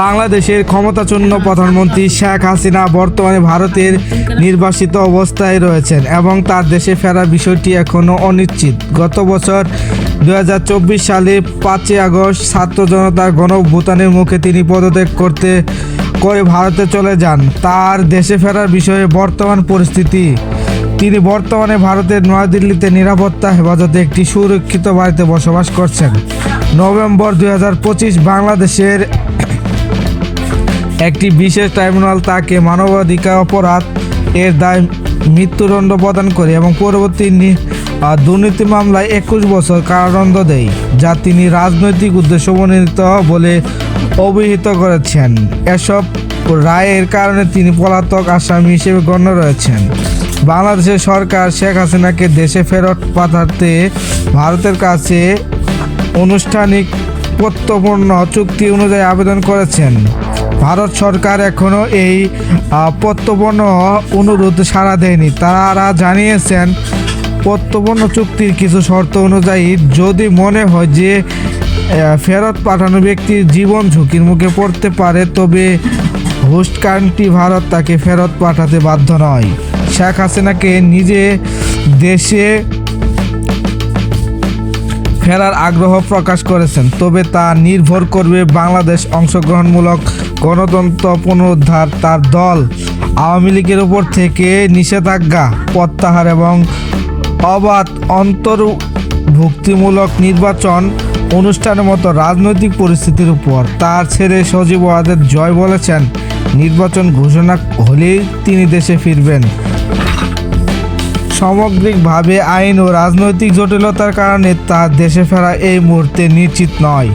বাংলাদেশের ক্ষমতাচ্যুত প্রধানমন্ত্রী শেখ হাসিনা বর্তমানে ভারতের নির্বাসিত অবস্থায় রয়েছেন এবং তার দেশে ফেরার বিষয়টি এখনও অনিশ্চিত। গত বছর 2024 সালে 5 আগস্ট ছাত্র জনতার গণঅভ্যুত্থানের মুখে তিনি পদত্যাগ করে ভারতে চলে যান। তার দেশে ফেরার বিষয়ে বর্তমান পরিস্থিতি। তিনি বর্তমানে ভারতের নয়াদিল্লিতে নিরাপত্তা হেফাজতে একটি সুরক্ষিত বাড়িতে বসবাস করছেন। নভেম্বর 2025 বাংলাদেশের একটি বিশেষ ট্রাইব্যুনাল তাকে মানবাধিকার অপরাধ এর দায় মৃত্যুদণ্ড প্রদান করে এবং পরবর্তী দুর্নীতি মামলায় 21 বছর কারাদণ্ড দেয়, যা তিনি রাজনৈতিক উদ্দেশ্যপ্রণোদিত বলে অভিহিত করেছেন। এসব রায়ের কারণে তিনি পলাতক আসামি হিসেবে গণ্য রয়েছেন। বাংলাদেশের সরকার শেখ হাসিনাকে দেশে ফেরত পাঠাতে ভারতের কাছে আনুষ্ঠানিক প্রত্যর্পণ চুক্তি অনুযায়ী আবেদন করেছেন। ভারত সরকার এখনও এই প্রত্যর্পণ অনুরোধ সাড়া দেয়নি। তারা জানিয়েছেন, প্রত্যর্পণ চুক্তির কিছু শর্ত অনুযায়ী যদি মনে হয় যে ফেরত পাঠানো ব্যক্তির জীবন ঝুঁকির মুখে পড়তে পারে, তবে হোস্ট কান্ট্রি ভারত তাকে ফেরত পাঠাতে বাধ্য নয়। শেখ হাসিনাকে নিজে দেশে ফেরার আগ্রহ প্রকাশ করেছেন, তবে তা নির্ভর করবে বাংলাদেশ অংশগ্রহণমূলক গণতন্ত্র পুনরুদ্ধার, তার দল আওয়ামী লীগের উপর থেকে নিষেধাজ্ঞা প্রত্যাহার এবং অবাধ অন্তর্ভুক্তিমূলক নির্বাচন অনুষ্ঠানের মতো রাজনৈতিক পরিস্থিতির উপর। তার ছেলে সজীব ওয়াজেদ জয় বলেছেন, নির্বাচন ঘোষণা হলেই তিনি দেশে ফিরবেন। সামগ্রিকভাবে আইন ও রাজনৈতিক জটিলতার কারণে তার দেশে ফেরা এই মুহূর্তে নিশ্চিত নয়।